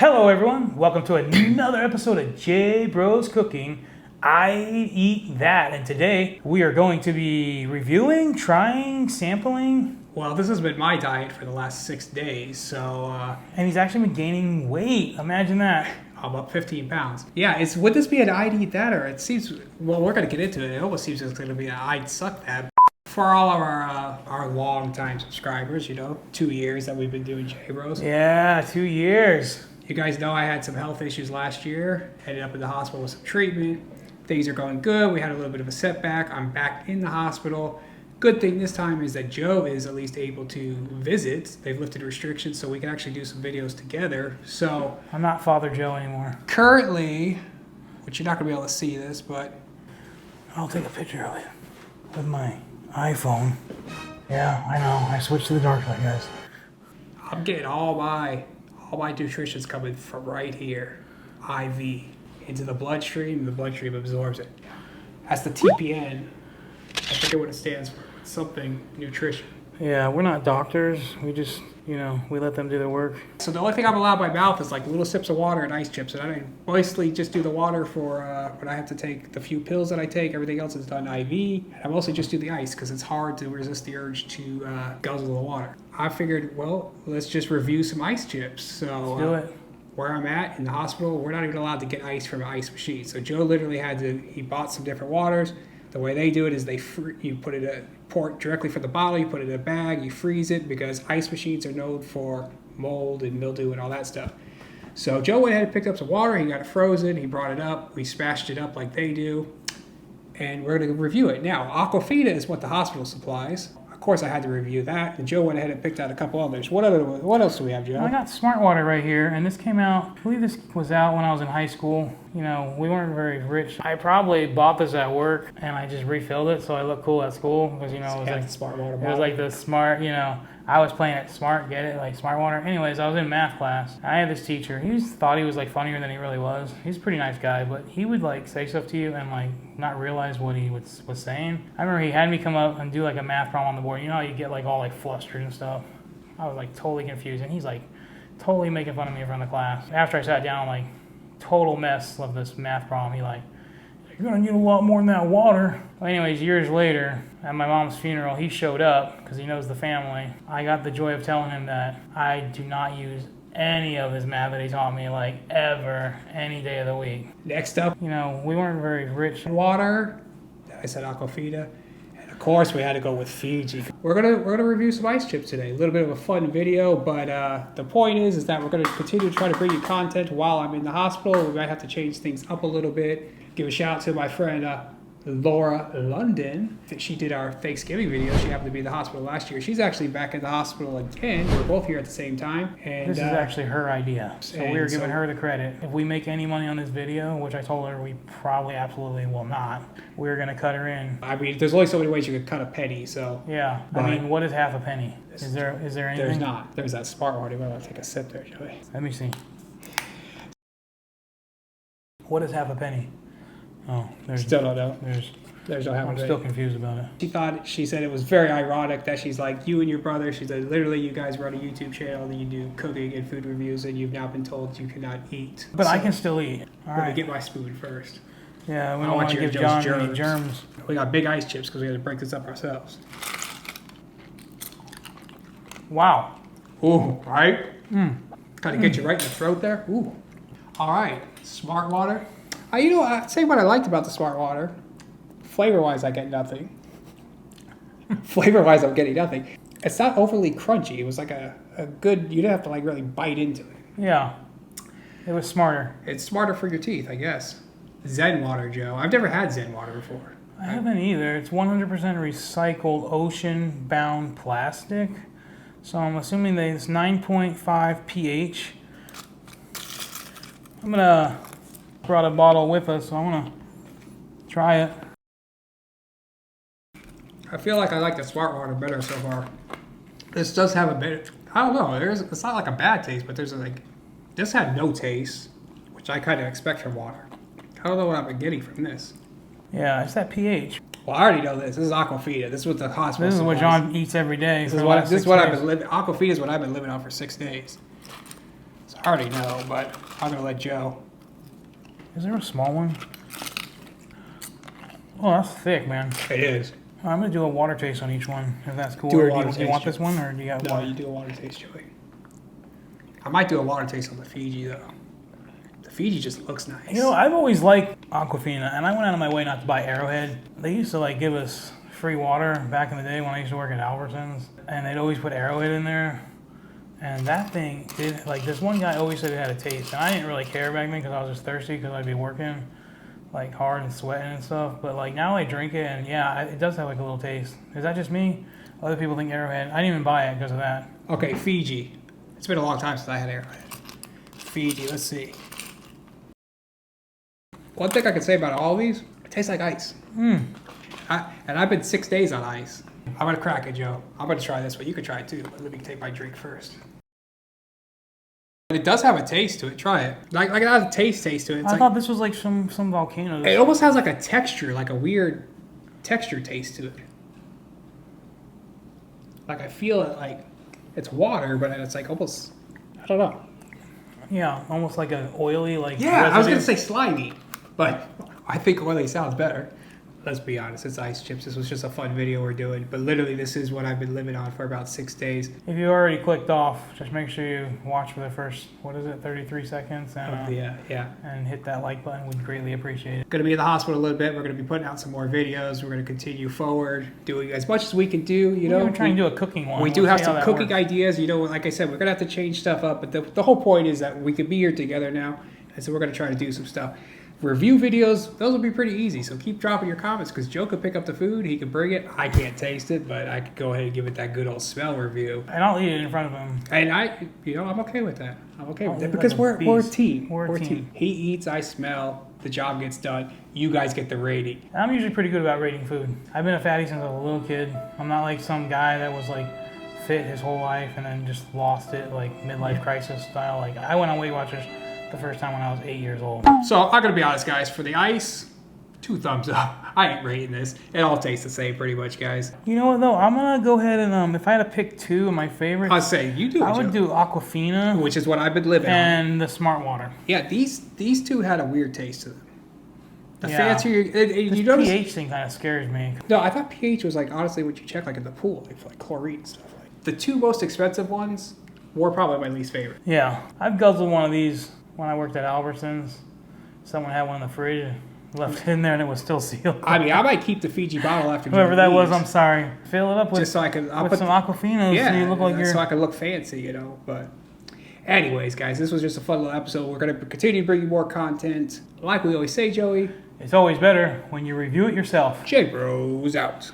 Hello everyone, welcome to another episode of J Bros Cooking. I eat that, and today we are going to be reviewing, trying, sampling. Well, this has been my diet for the last 6 days, so And he's actually been gaining weight. Imagine that. I'm up 15 pounds. Yeah, would this be an I'd eat that, or it seems, well, we're going to get into it. It almost seems it's going to be an I'd suck that. For all of our long-time subscribers, 2 years that we've been doing J Bros. Yeah, 2 years. You guys know I had some health issues last year, ended up in the hospital with some treatment. Things are going good. We had a little bit of a setback. I'm back in the hospital. Good thing this time is that Joe is at least able to visit. They've lifted restrictions so we can actually do some videos together. So I'm not Father Joe anymore. currently, which you're not going to be able to see this, but I'll take a picture of it with my iPhone. Yeah, I know. I switched to the dark light, guys. I'm getting all my nutrition's coming from right here, IV, into the bloodstream. The bloodstream absorbs it. That's the TPN. I forget what it stands for. Something nutrition. Yeah, we're not doctors. We just, we let them do their work. So the only thing I'm allowed by mouth is like little sips of water and ice chips. And I mostly just do the water for when I have to take the few pills that I take. Everything else is done IV. And I mostly just do the ice because it's hard to resist the urge to guzzle the water. I figured, well, let's just review some ice chips. So Let's do it. Where I'm at in the hospital, we're not even allowed to get ice from an ice machine. So Joe literally he bought some different waters. The way they do it is you put it pour it directly from the bottle, you put it in a bag, you freeze it because ice machines are known for mold and mildew and all that stuff. So Joe went ahead and picked up some water, he got it frozen, he brought it up, we smashed it up like they do, and we're going to review it. Now, Aquafina is what the hospital supplies. Of course, I had to review that, and Joe went ahead and picked out a couple others. What else do we have, Joe? I got Smart Water right here, and this came out, I believe this was out when I was in high school. We weren't very rich. I probably bought this at work, and I just refilled it so I look cool at school, because, it was like the Smart Water it bottle. was like the smart, I was playing it smart, get it, like Smart Water. Anyways, I was in math class. I had this teacher. He thought he was like funnier than he really was. He's a pretty nice guy, but he would like say stuff to you and like not realize what he was saying. I remember he had me come up and do like a math problem on the board. You know how you get like all like flustered and stuff? I was like totally confused, and he's like totally making fun of me in front of the class. After I sat down, like total mess of this math problem, he like, "You're gonna need a lot more than that water." Well, anyways, years later, at my mom's funeral, he showed up because he knows the family. I got the joy of telling him that I do not use any of his math that he taught me, like ever, any day of the week. Next up, We weren't very rich. water. I said Aquafina. And of course, we had to go with Fiji. We're gonna review some ice chips today. A little bit of a fun video, but the point is that we're gonna continue to try to bring you content while I'm in the hospital. We might have to change things up a little bit. Give a shout out to my friend Laura London. She did our Thanksgiving video. She happened to be in the hospital last year. She's actually back in the hospital again. We're both here at the same time. And This is actually her idea, so we were giving her the credit. If we make any money on this video, which I told her we probably absolutely will not, we're going to cut her in. I mean, there's only so many ways you could cut a penny, so. Yeah, But- I mean, what is half a penny? Is there anything? There's not. There's that Smart Water. I'm going to take a sip there, Joey. Let me see. What is half a penny? Oh, Still don't know. there's no half a I'm penny. still confused about it. She said it was very ironic that she's like, you and your brother, she said, literally you guys run a YouTube channel and you do cooking and food reviews and you've now been told you cannot eat. But I can still eat. All Let me right. get my spoon first. Yeah, we I don't want want to your give John Joe's any germs. We got big ice chips because we had to break this up ourselves. Wow. Ooh, right? Kind of get you right in the throat there. Ooh. All right, Smart Water. I'd say what I liked about the Smart Water. Flavor-wise, I get nothing. Flavor-wise, I'm getting nothing. It's not overly crunchy. It was like a good, you didn't have to like really bite into it. Yeah. It was smarter. It's smarter for your teeth, I guess. Zen Water, Joe. I've never had Zen Water before. I haven't either. It's 100% recycled ocean-bound plastic. So I'm assuming that it's 9.5 pH. Brought a bottle with us, so I'm gonna try it. I feel like I like the Smart Water better so far. This does have a bit, I don't know, it's not like a bad taste, but this had no taste, which I kind of expect from water. I don't know what I've been getting from this. Yeah, it's that pH. Well, I already know this. This is Aquafina. This is what the hospital This is what supplies. John eats every day. This is what I've been living. Aquafina is what I've been living on for 6 days. So I already know, but I'm gonna let Joe. Is there a small one? Oh, that's thick, man. It is. I'm gonna do a water taste on each one, if that's cool. Do a Or water do you want taste, this one, or do you got No, water? you do a water taste, Joey. I might do a water taste on the Fiji though. The Fiji just looks nice. You know, I've always liked Aquafina, and I went out of my way not to buy Arrowhead. They used to like give us free water back in the day when I used to work at Albertsons, and they'd always put Arrowhead in there. And that thing did, like, this one guy always said it had a taste, and I didn't really care back then because I was just thirsty because I'd be working like hard and sweating and stuff. But like now I drink it, and yeah, it does have like a little taste. Is that just me? Other people think Arrowhead. I didn't even buy it because of that. Okay, Fiji. It's been a long time since I had Arrowhead. Fiji, let's see. One thing I can say about all these, it tastes like ice. And I've been 6 days on ice. I'm gonna crack it, Joe. I'm gonna try this, but you can try it too. But let me take my drink first. But it does have a taste to it. Try it. Like it has a taste to it. It's I like, thought this was like some volcano. it almost has like a texture, like a weird texture taste to it. Like I feel it like it's water, but it's like almost, I don't know. Yeah, almost like an oily, like Yeah, I was residue. gonna say slimy, but I think oily sounds better. Let's be honest, it's ice chips. This was just a fun video we're doing, but literally this is what I've been living on for about 6 days. If you already clicked off, just make sure you watch for the first, 33 seconds, and and hit that like button. We'd greatly appreciate it. Gonna be in the hospital a little bit. We're gonna be putting out some more videos. We're gonna continue forward, doing as much as we can do. You know, We're trying to do a cooking one. we We'll do have see how some that cooking works. ideas. You know, like I said, we're gonna have to change stuff up. But the whole point is that we could be here together now, and so we're gonna try to do some stuff. Review videos, those will be pretty easy. So keep dropping your comments because Joe could pick up the food. He could bring it. I can't taste it, but I could go ahead and give it that good old smell review. And I'll eat it in front of him. And I'm okay with that. I'm okay with I'll it eat because like a we're a beast. team. We're a team. He eats, I smell. The job gets done. You guys get the rating. I'm usually pretty good about rating food. I've been a fatty since I was a little kid. I'm not like some guy that was like fit his whole life and then just lost it, like midlife crisis style. Like I went on Weight Watchers the first time when I was 8 years old. So I'm gonna be honest, guys. For the ice, 2 thumbs up. I ain't rating this. It all tastes the same, pretty much, guys. You know what though? I'm gonna go ahead and if I had to pick 2 of my favorites, I'll say you do. I would Joe. do Aquafina Which is what I've been living on. and the Smart Water. Yeah, these 2 had a weird taste to them. The Yeah. fancier, This you notice? pH thing kind of scares me. No, I thought pH was like honestly what you check like in the pool, like for like chlorine and stuff. Like the 2 most expensive ones were probably my least favorite. Yeah, I've guzzled one of these when I worked at Albertsons. Someone had one in the fridge, left it in there, and it was still sealed. I mean, I might keep the Fiji bottle after Whoever that drinking was, these, I'm sorry. Fill it up with, just so I can. I'll with put some Aquafina so you look like so you're... I can look fancy, you know. But, anyways, guys, this was just a fun little episode. We're gonna continue to bring you more content. Like we always say, Joey. It's always better when you review it yourself. J Bros out.